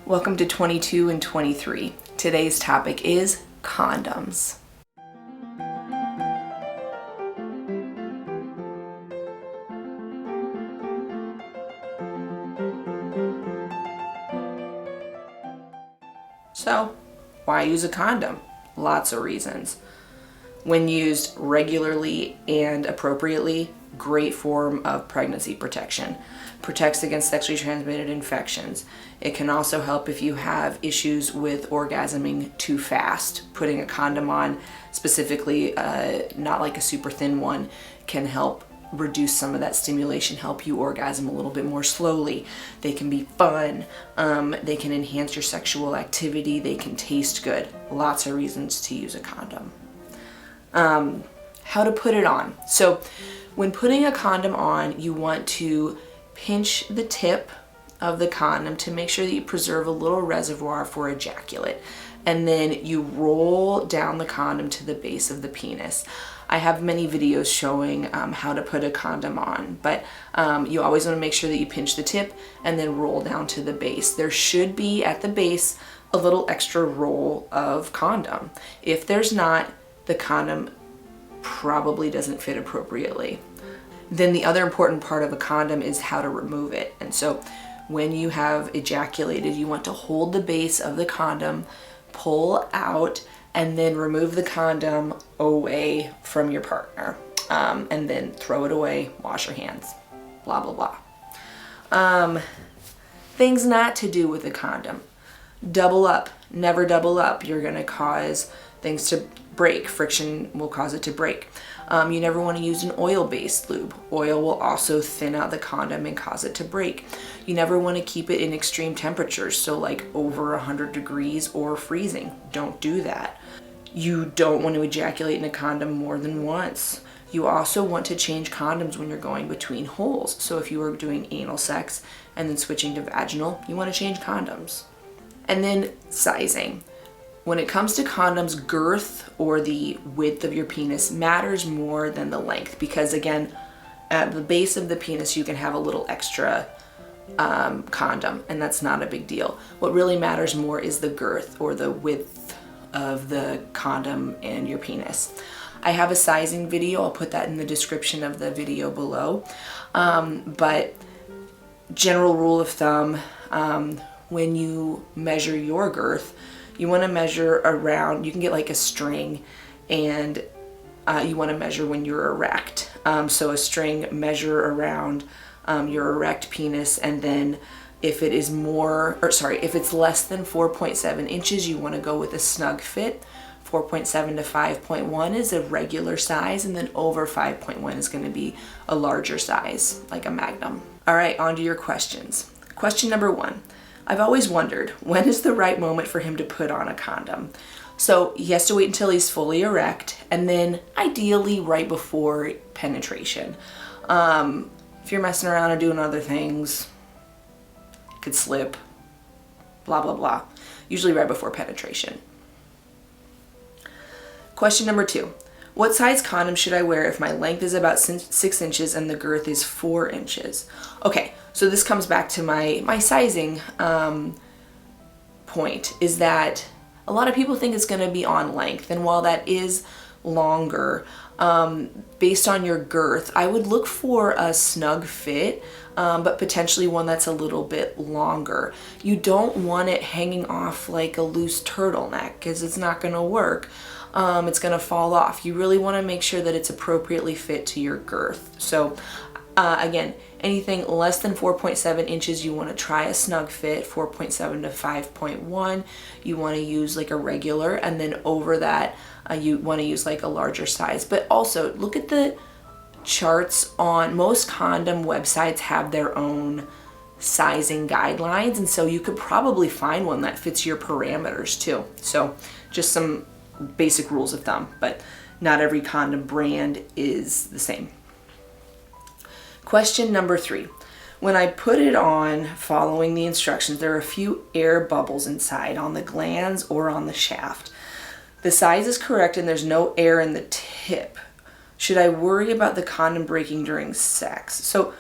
Welcome to 22 and 23. Today's topic is condoms. So, why use a condom? Lots of reasons. When used regularly and appropriately, great form of pregnancy protection. Protects against sexually transmitted infections. It can also help if you have issues with orgasming too fast. Putting a condom on, specifically not like a super thin one, can help reduce some of that stimulation, help you orgasm a little bit more slowly. They can be fun. They can enhance your sexual activity. They can taste good. Lots of reasons to use a condom. How to put it on. So when putting a condom on, you want to pinch the tip of the condom to make sure that you preserve a little reservoir for ejaculate. And then you roll down the condom to the base of the penis. I have many videos showing how to put a condom on, but you always want to make sure that you pinch the tip and then roll down to the base. There should be at the base a little extra roll of condom. If there's not, the condom probably doesn't fit appropriately. Then the other important part of a condom is how to remove it. And so when you have ejaculated, you want to hold the base of the condom, pull out, and then remove the condom away from your partner. And then throw it away, wash your hands, blah, blah, blah. Things not to do with a condom. Double up, never double up. You're gonna cause things to break. Friction will cause it to break. You never want to use an oil-based lube. Oil will also thin out the condom and cause it to break. You never want to keep it in extreme temperatures, so like over 100 degrees or freezing. Don't do that. You don't want to ejaculate in a condom more than once. You also want to change condoms when you're going between holes. So if you are doing anal sex and then switching to vaginal, you want to change condoms. And then sizing. When it comes to condoms, girth or the width of your penis matters more than the length, because again, at the base of the penis you can have a little extra condom, and that's not a big deal. What really matters more is the girth or the width of the condom and your penis. I have a sizing video, I'll put that in the description of the video below. But general rule of thumb, when you measure your girth, you want to measure around, you can get like a string, and you want to measure when you're erect. So a string, measure around your erect penis, and then if it is if it's less than 4.7 inches, you want to go with a snug fit. 4.7 to 5.1 is a regular size, and then over 5.1 is going to be a larger size, like a magnum. All right, on to your questions. Question number 1. I've always wondered, when is the right moment for him to put on a condom? So he has to wait until he's fully erect, and then ideally right before penetration. If you're messing around and doing other things, it could slip, blah, blah, blah. Usually right before penetration. Question number 2. What size condom should I wear if my length is about 6 inches and the girth is 4 inches? Okay, so this comes back to my sizing point, is that a lot of people think it's going to be on length, and while that is longer, based on your girth, I would look for a snug fit, but potentially one that's a little bit longer. You don't want it hanging off like a loose turtleneck, because it's not going to work. It's going to fall off. You really want to make sure that it's appropriately fit to your girth. So again, anything less than 4.7 inches, you want to try a snug fit. 4.7 to 5.1, you want to use like a regular, and then over that, you want to use like a larger size. But also look at the charts on most condom websites, have their own sizing guidelines, and so you could probably find one that fits your parameters too. So just some basic rules of thumb, but not every condom brand is the same. Question number 3. When I put it on following the instructions, there are a few air bubbles inside on the glands or on the shaft. The size is correct and there's no air in the tip. Should I worry about the condom breaking during sex? So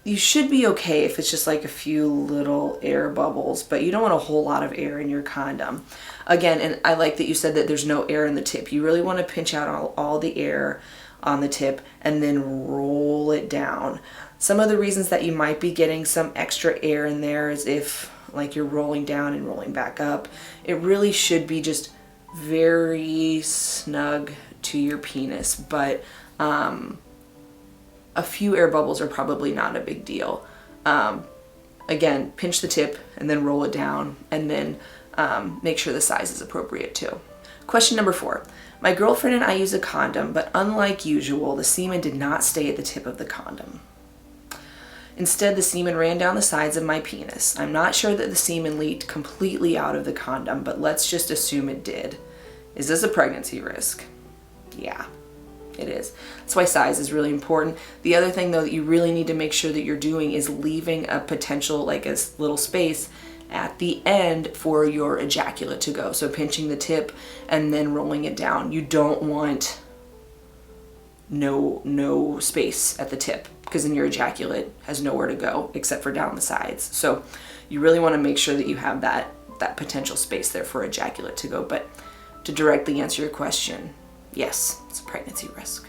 you should be okay if it's just like a few little air bubbles, but you don't want a whole lot of air in your condom. Again, and I like that you said that there's no air in the tip. You really want to pinch out all the air on the tip and then roll it down. Some of the reasons that you might be getting some extra air in there is if like you're rolling down and rolling back up. It really should be just very snug to your penis, but a few air bubbles are probably not a big deal. Again, pinch the tip and then roll it down, and then make sure the size is appropriate too. Question number 4. My girlfriend and I use a condom, but unlike usual, the semen did not stay at the tip of the condom. Instead, the semen ran down the sides of my penis. I'm not sure that the semen leaked completely out of the condom, but let's just assume it did. Is this a pregnancy risk? Yeah, it is. That's why size is really important. The other thing though that you really need to make sure that you're doing is leaving a potential, like a little space at the end for your ejaculate to go. So pinching the tip and then rolling it down. You don't want no space at the tip, because then your ejaculate has nowhere to go except for down the sides. So you really want to make sure that you have that potential space there for ejaculate to go. But to directly answer your question, yes, it's a pregnancy risk.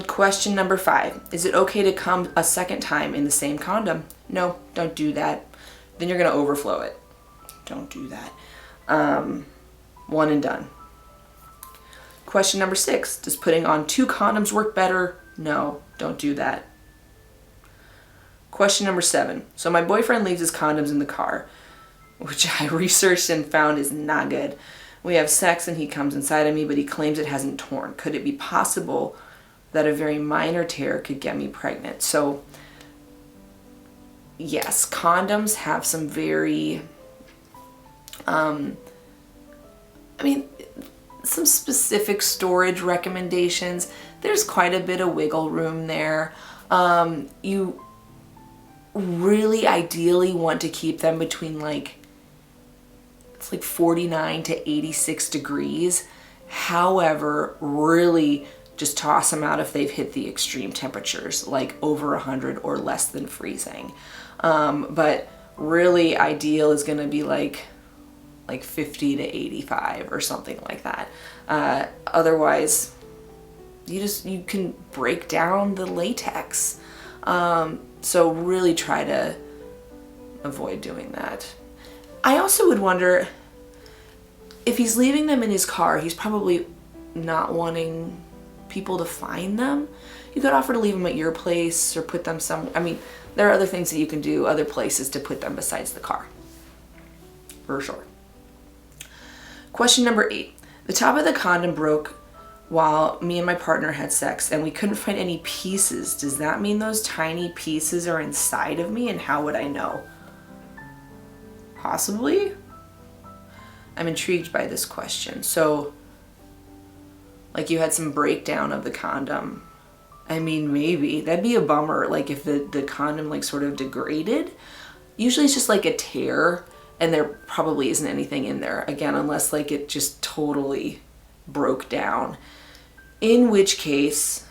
Question number 5. Is it okay to come a second time in the same condom? No, don't do that. Then you're going to overflow it. Don't do that. One and done. Question number 6. Does putting on 2 condoms work better? No, don't do that. Question number 7. So my boyfriend leaves his condoms in the car, which I researched and found is not good. We have sex and he comes inside of me, but he claims it hasn't torn. Could it be possible that a very minor tear could get me pregnant? So yes, condoms have some very, some specific storage recommendations. There's quite a bit of wiggle room there. You really ideally want to keep them between it's like 49 to 86 degrees. However, really just toss them out if they've hit the extreme temperatures, like over 100 or less than freezing. But really ideal is going to be like 50 to 85 or something like that. Otherwise, you can break down the latex. So really try to avoid doing that. I also would wonder if he's leaving them in his car, he's probably not wanting people to find them. You could offer to leave them at your place or put them there are other things that you can do, other places to put them besides the car. For sure. Question number 8. The top of the condom broke while me and my partner had sex and we couldn't find any pieces. Does that mean those tiny pieces are inside of me, and how would I know? Possibly. I'm intrigued by this question. So, you had some breakdown of the condom. Maybe. That'd be a bummer, if the condom sort of degraded. Usually it's just a tear and there probably isn't anything in there. Again, unless it just totally broke down. In which case,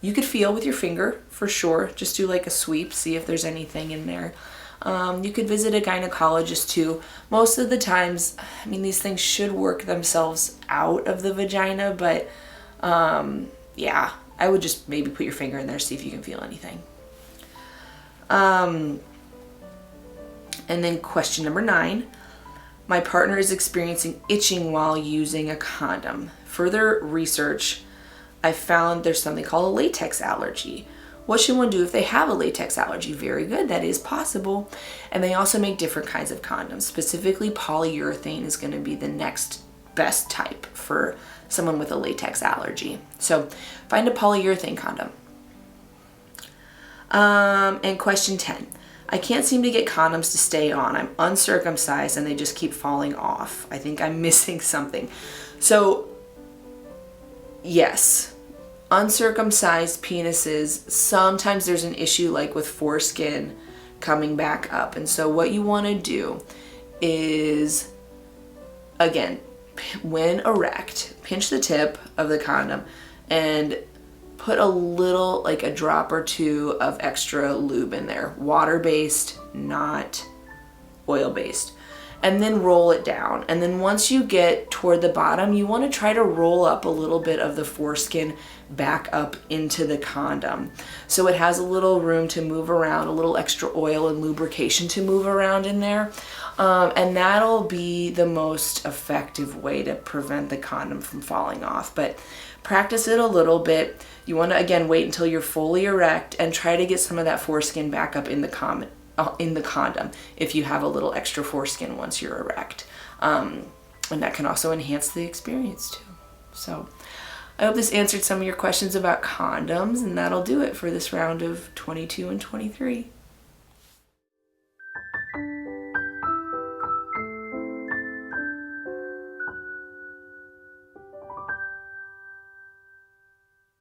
you could feel with your finger for sure. Just do a sweep, see if there's anything in there. You could visit a gynecologist too. Most of the times, these things should work themselves out of the vagina, but yeah, I would just maybe put your finger in there, see if you can feel anything. And then question number 9. My partner is experiencing itching while using a condom. Further research, I found there's something called a latex allergy. What should one do if they have a latex allergy? Very good, that is possible. And they also make different kinds of condoms. Specifically, polyurethane is going to be the next best type for someone with a latex allergy. So find a polyurethane condom. And question 10. I can't seem to get condoms to stay on. I'm uncircumcised and they just keep falling off. I think I'm missing something. So, yes, uncircumcised penises, sometimes there's an issue with foreskin coming back up. And so what you want to do is, again, when erect, pinch the tip of the condom and put a little, like a drop or two of extra lube in there, water-based, not oil-based, and then roll it down. And then once you get toward the bottom, you want to try to roll up a little bit of the foreskin back up into the condom, so it has a little room to move around, a little extra oil and lubrication to move around in there. And that'll be the most effective way to prevent the condom from falling off. But practice it a little bit. You want to, again, wait until you're fully erect and try to get some of that foreskin back up in the condom if you have a little extra foreskin once you're erect. And that can also enhance the experience too. So I hope this answered some of your questions about condoms, and that'll do it for this round of 22 and 23.